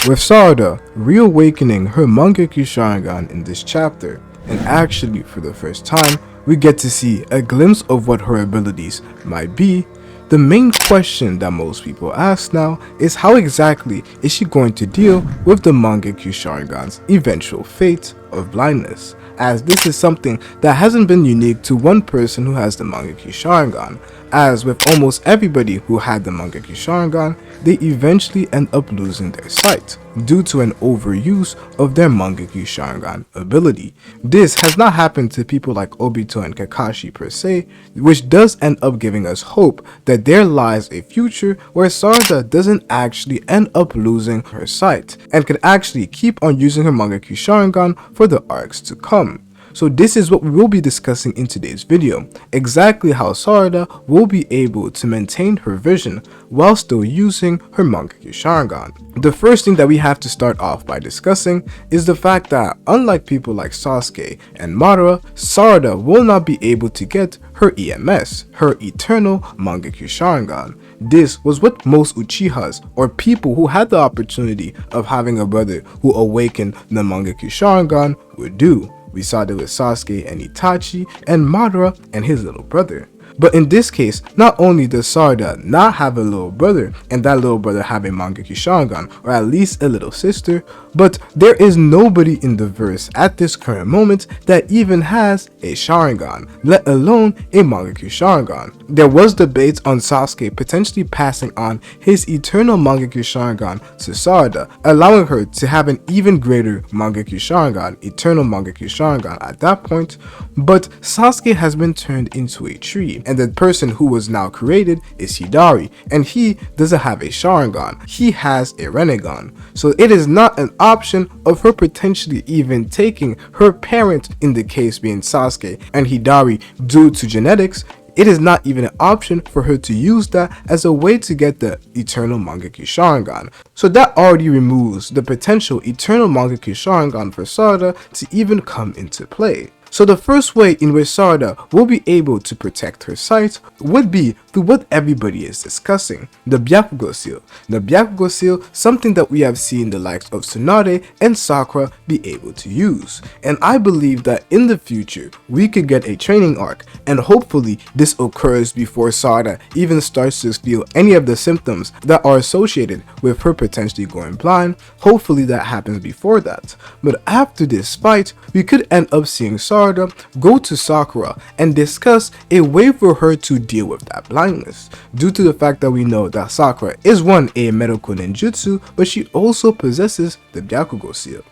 with Sarada reawakening her Mangekyo Sharingan in this chapter, and actually for the first time we get to see a glimpse of what her abilities might be. The main question that most people ask now is how exactly is she going to deal with the Mangekyo Sharingan's eventual fate of blindness, as this is something that hasn't been unique to one person who has the Mangekyo Sharingan, as with almost everybody who had the Mangekyo Sharingan, they eventually end up losing their sight due to an overuse of their Mangekyo Sharingan ability. This has not happened to people like Obito and Kakashi per se, which does end up giving us hope that there lies a future where Sarada doesn't actually end up losing her sight and can actually keep on using her Mangekyo Sharingan for the arcs to come. So this is what we will be discussing in today's video, exactly how Sarada will be able to maintain her vision while still using her Mangekyo Sharingan. The first thing that we have to start off by discussing is the fact that unlike people like Sasuke and Madara, Sarada will not be able to get her EMS, her Eternal Mangekyo Sharingan. This was what most Uchihas, or people who had the opportunity of having a brother who awakened the Mangekyo Sharingan, would do. We saw that with Sasuke and Itachi, and Madara and his little brother. But in this case, not only does Sarada not have a little brother, and that little brother have a Mangekyo Sharingan, or at least a little sister, but there is nobody in the verse at this current moment that even has a Sharingan, let alone a Mangekyo Sharingan. There was debate on Sasuke potentially passing on his Eternal Mangekyo Sharingan to Sarada, allowing her to have an even greater Mangekyo Sharingan, Eternal Mangekyo Sharingan at that point, but Sasuke has been turned into a tree, and the person who was now created is Hidari, and he doesn't have a Sharingan, he has a Rinnegan. So it is not an option of her potentially even taking her parent, in the case being Sasuke and Hidari, due to genetics. It is not even an option for her to use that as a way to get the Eternal Mangekyo Sharingan. So that already removes the potential Eternal Mangekyo Sharingan for Sarada to even come into play. So the first way in which Sarada will be able to protect her sight would be through what everybody is discussing, the Byakugo Seal. The Byakugo Seal, something that we have seen the likes of Tsunade and Sakura be able to use. And I believe that in the future, we could get a training arc, and hopefully this occurs before Sarada even starts to feel any of the symptoms that are associated with her potentially going blind. Hopefully that happens before that. But after this fight, we could end up seeing Sarada go to Sakura and discuss a way for her to deal with that blindness, due to the fact that we know that Sakura is a medical ninjutsu, but she also possesses the Byakugo Seal.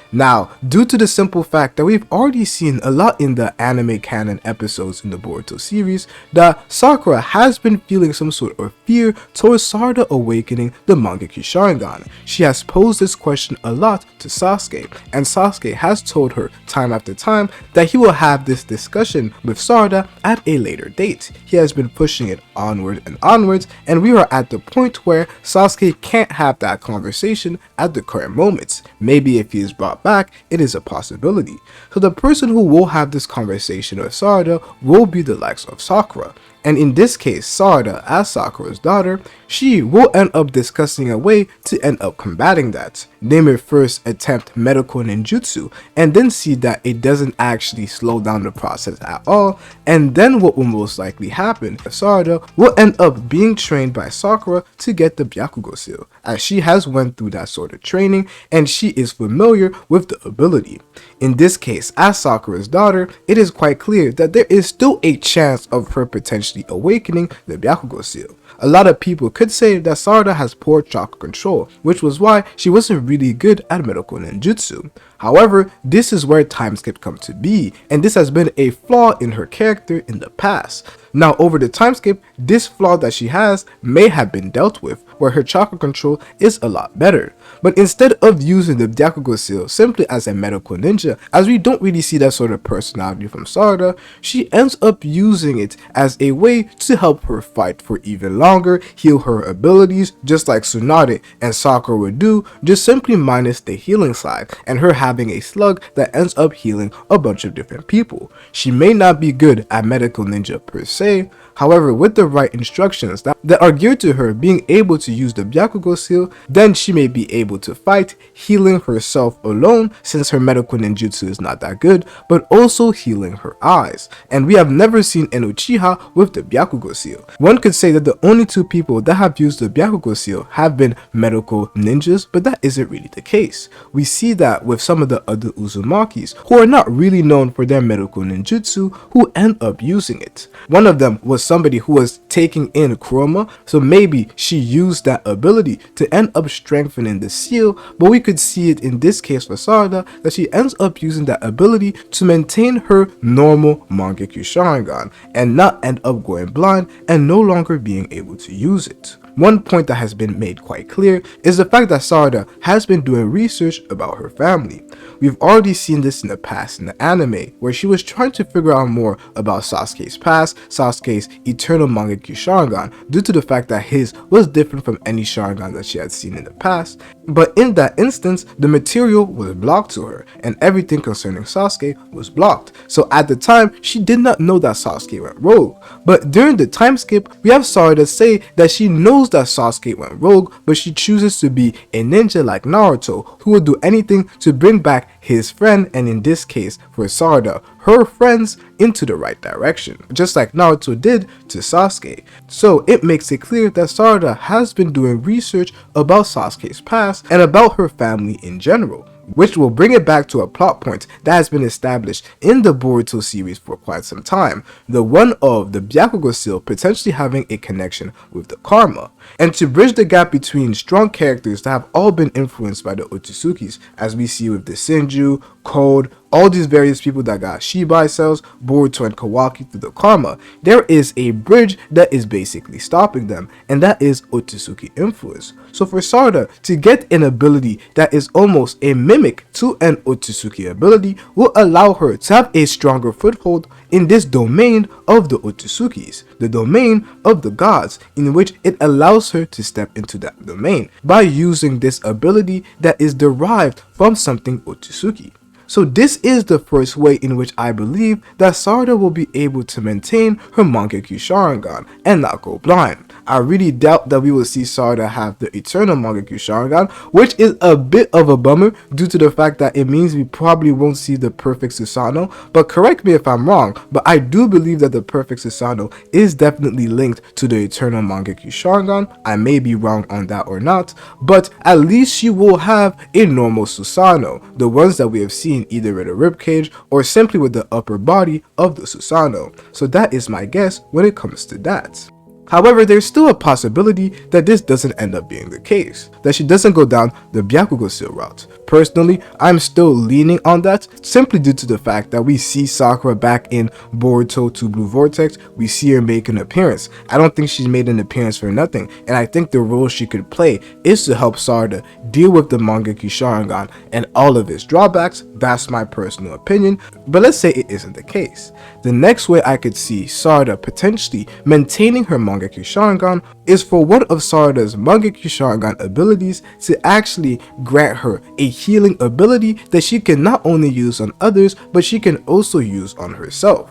Now, due to the simple fact that we've already seen a lot in the anime canon episodes in the Boruto series, that Sakura has been feeling some sort of fear towards Sarada awakening the Mangekyo Sharingan. She has posed this question a lot to Sasuke, and Sasuke has told her time after time that he will have this discussion with Sarada at a later date. He has been pushing it onward and onwards, and we are at the point where Sasuke can't have that conversation at the current moment. Maybe if he is brought back, it is a possibility. So the person who will have this conversation with Sarada will be the likes of Sakura. And in this case, Sarada, as Sakura's daughter, she will end up discussing a way to end up combating that. They may first attempt medical ninjutsu and then see that it doesn't actually slow down the process at all, and then what will most likely happen, Sarada will end up being trained by Sakura to get the Byakugo Seal, as she has went through that sort of training and she is familiar with the ability. In this case, as Sakura's daughter, it is quite clear that there is still a chance of her potentially awakening the Byakugo Seal. A lot of people could say that Sarada has poor chakra control, which was why she wasn't really good at medical ninjutsu. However, this is where time skip come to be, and this has been a flaw in her character in the past. Now over the time skip, this flaw that she has may have been dealt with, where her chakra control is a lot better. But instead of using the Byakugo Seal simply as a medical ninja, as we don't really see that sort of personality from Sarada, she ends up using it as a way to help her fight for even longer, heal her abilities, just like Tsunade and Sakura would do, just simply minus the healing side, and her having a slug that ends up healing a bunch of different people. She may not be good at medical ninja per se, however with the right instructions, that that are geared to her being able to use the Byakugo Seal. Then she may be able to fight, healing herself alone since her medical ninjutsu is not that good, but also healing her eyes. And we have never seen an Uchiha with the Byakugo Seal. One could say that the only two people that have used the Byakugo Seal have been medical ninjas, but that isn't really the case. We see that with some of the other Uzumakis who are not really known for their medical ninjutsu who end up using it. One of them was somebody who was taking in chroma, so maybe she used that ability to end up strengthening the seal, but we could see it in this case for Sarada that she ends up using that ability to maintain her normal Mangekyo Sharingan and not end up going blind and no longer being able to use it. One point that has been made quite clear is the fact that Sarada has been doing research about her family. We've already seen this in the past in the anime, where she was trying to figure out more about Sasuke's past, Sasuke's Eternal Mangekyo Sharingan, due to the fact that his was different from any Sharingan that she had seen in the past. But in that instance, the material was blocked to her, and everything concerning Sasuke was blocked. So at the time, she did not know that Sasuke went rogue. But during the time skip, we have Sarada say that she knows that Sasuke went rogue, but she chooses to be a ninja like Naruto, who will do anything to bring back his friend, and in this case, for Sarada, her friends, into the right direction, just like Naruto did to Sasuke. So it makes it clear that Sarada has been doing research about Sasuke's past and about her family in general, which will bring it back to a plot point that has been established in the Boruto series for quite some time, the one of the Byakugo Seal potentially having a connection with the karma, and to bridge the gap between strong characters that have all been influenced by the Otsutsuki, as we see with the Senju, Code, all these various people that got Shibai cells, Boruto and Kawaki through the karma. There is a bridge that is basically stopping them, and that is Otsutsuki influence. So for Sarada to get an ability that is almost a mimic to an Otsutsuki ability will allow her to have a stronger foothold in this domain of the Otsutsukis, the domain of the gods, in which it allows her to step into that domain by using this ability that is derived from something Otsutsuki. So this is the first way in which I believe that Sarada will be able to maintain her Mangekyo Sharingan and not go blind. I really doubt that we will see Sarada have the Eternal Mangekyo Sharingan, which is a bit of a bummer due to the fact that it means we probably won't see the perfect Susanoo, but correct me if I'm wrong, but I do believe that the perfect Susanoo is definitely linked to the Eternal Mangekyo Sharingan. I may be wrong on that or not, but at least she will have a normal Susanoo, the ones that we have seen either in a ribcage or simply with the upper body of the Susanoo. So that is my guess when it comes to that. However, there's still a possibility that this doesn't end up being the case, that she doesn't go down the Byakugo Seal route. Personally, I'm still leaning on that simply due to the fact that we see Sakura back in Boruto 2 Blue Vortex. We see her make an appearance. I don't think she's made an appearance for nothing, and I think the role she could play is to help Sarada deal with the Mangekyo Sharingan and all of its drawbacks. That's my personal opinion, but let's say it isn't the case. The next way I could see Sarada potentially maintaining her Mangekyo Sharingan is for one of Sarada's Mangekyo Sharingan abilities to actually grant her a healing ability that she can not only use on others, but she can also use on herself.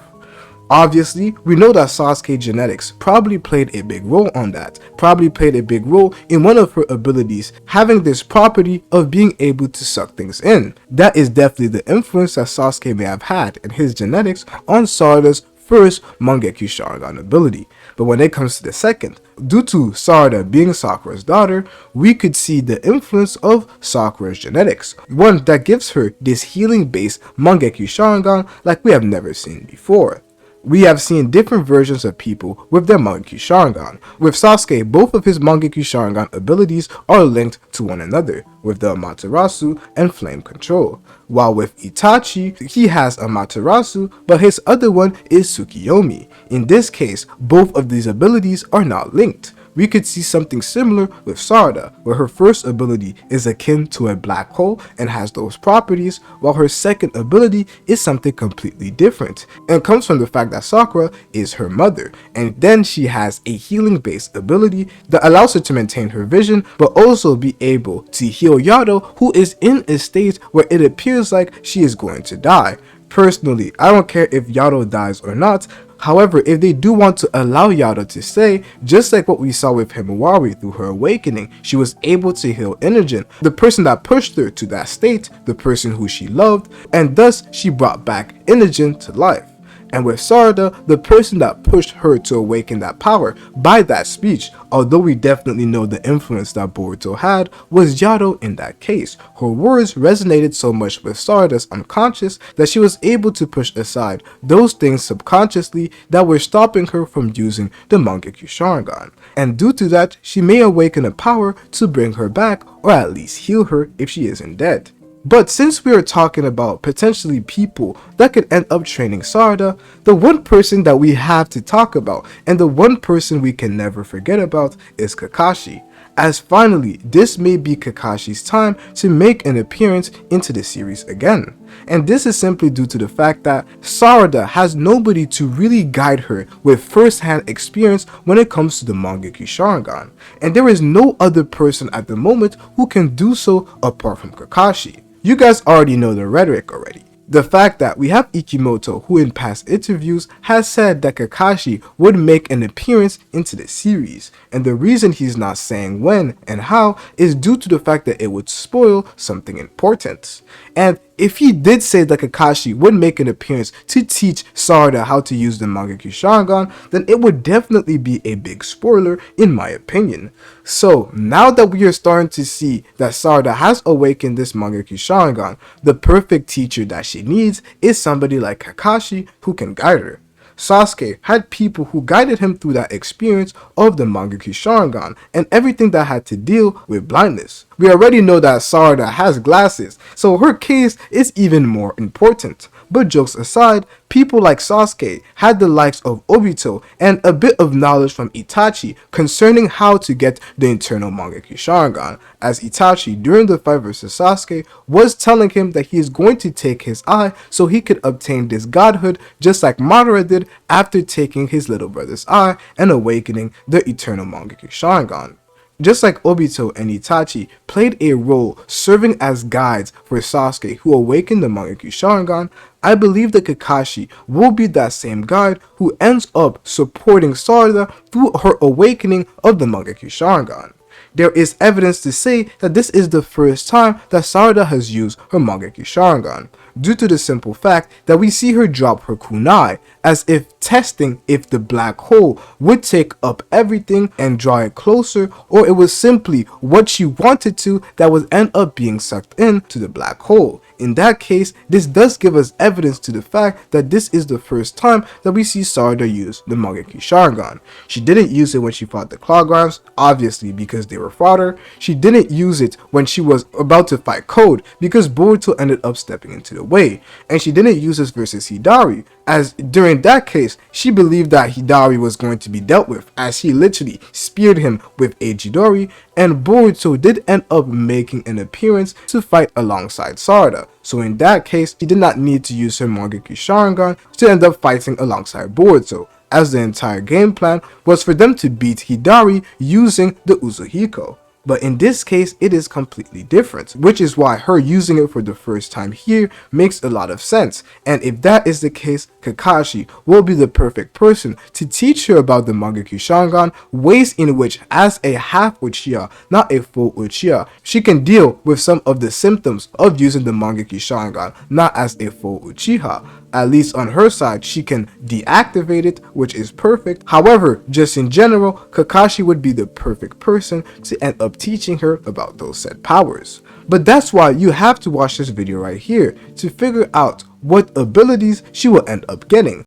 Obviously, we know that Sasuke genetics probably played a big role on that, probably played a big role in one of her abilities having this property of being able to suck things in. That is definitely the influence that Sasuke may have had in his genetics on Sarada's first Mangekyo Sharingan ability. But when it comes to the second, due to Sarada being Sakura's daughter, we could see the influence of Sakura's genetics, one that gives her this healing based Mangekyo Sharingan like we have never seen before. We have seen different versions of people with their Mangekyo Sharingan. With Sasuke, both of his Mangekyo Sharingan abilities are linked to one another, with the Amaterasu and Flame Control. While with Itachi, he has Amaterasu, but his other one is Tsukiyomi. In this case, both of these abilities are not linked. We could see something similar with Sarada, where her first ability is akin to a black hole and has those properties, while her second ability is something completely different, and comes from the fact that Sakura is her mother, and then she has a healing based ability that allows her to maintain her vision, but also be able to heal Yado, who is in a state where it appears like she is going to die. Personally, I don't care if Yado dies or not, However, if they do want to allow Yada to stay, just like what we saw with Himawari through her awakening, she was able to heal Inogen, the person that pushed her to that state, the person who she loved, and thus she brought back Inogen to life. And with Sarada, the person that pushed her to awaken that power by that speech, although we definitely know the influence that Boruto had, was Yado in that case. Her words resonated so much with Sarada's unconscious that she was able to push aside those things subconsciously that were stopping her from using the Mangekyo Sharingan. And due to that, she may awaken a power to bring her back, or at least heal her if she isn't dead. But since we are talking about potentially people that could end up training Sarada, the one person that we have to talk about and the one person we can never forget about is Kakashi. As finally, this may be Kakashi's time to make an appearance into the series again. And this is simply due to the fact that Sarada has nobody to really guide her with first-hand experience when it comes to the Mangekyo Sharingan. And there is no other person at the moment who can do so apart from Kakashi. You guys already know the rhetoric already. The fact that we have Ikimoto, who in past interviews has said that Kakashi would make an appearance into the series, and the reason he's not saying when and how is due to the fact that it would spoil something important. And if he did say that Kakashi would make an appearance to teach Sarada how to use the Mangekyo Sharingan, then it would definitely be a big spoiler in my opinion. So now that we are starting to see that Sarada has awakened this Mangekyo Sharingan, the perfect teacher that she needs is somebody like Kakashi who can guide her. Sasuke had people who guided him through that experience of the Mangekyo Sharingan and everything that had to deal with blindness. We already know that Sarada has glasses, so her case is even more important. But jokes aside, people like Sasuke had the likes of Obito and a bit of knowledge from Itachi concerning how to get the Eternal Mangekyo Sharingan, as Itachi during the fight versus Sasuke was telling him that he is going to take his eye so he could obtain this godhood just like Madara did after taking his little brother's eye and awakening the Eternal Mangekyo Sharingan. Just like Obito and Itachi played a role serving as guides for Sasuke who awakened the Mangekyo Sharingan, I believe that Kakashi will be that same guide who ends up supporting Sarada through her awakening of the Mangekyo Sharingan. There is evidence to say that this is the first time that Sarada has used her Mangekyo Sharingan, due to the simple fact that we see her drop her kunai, as if testing if the black hole would take up everything and draw it closer, or it was simply what she wanted to that would end up being sucked in to the black hole. In that case, this does give us evidence to the fact that this is the first time that we see Sarada use the Mangekyo Sharingan. She didn't use it when she fought the Clawgrams, obviously because they were fodder. She didn't use it when she was about to fight Code, because Boruto ended up stepping into the way. And she didn't use this versus Hidari, as during that case, she believed that Hidari was going to be dealt with, as he literally speared him with a Chidori, and Boruto did end up making an appearance to fight alongside Sarada. So in that case, she did not need to use her Mangekyo Sharingan to end up fighting alongside Boruto, as the entire game plan was for them to beat Hidari using the Uzuhiko. But in this case, it is completely different, which is why her using it for the first time here makes a lot of sense. And if that is the case, Kakashi will be the perfect person to teach her about the Mangekyo Sharingan, ways in which, as a half Uchiha, not a full Uchiha, she can deal with some of the symptoms of using the Mangekyo Sharingan, not as a full Uchiha. At least on her side, she can deactivate it, which is perfect. However, just in general, Kakashi would be the perfect person to end up teaching her about those said powers. But that's why you have to watch this video right here to figure out what abilities she will end up getting.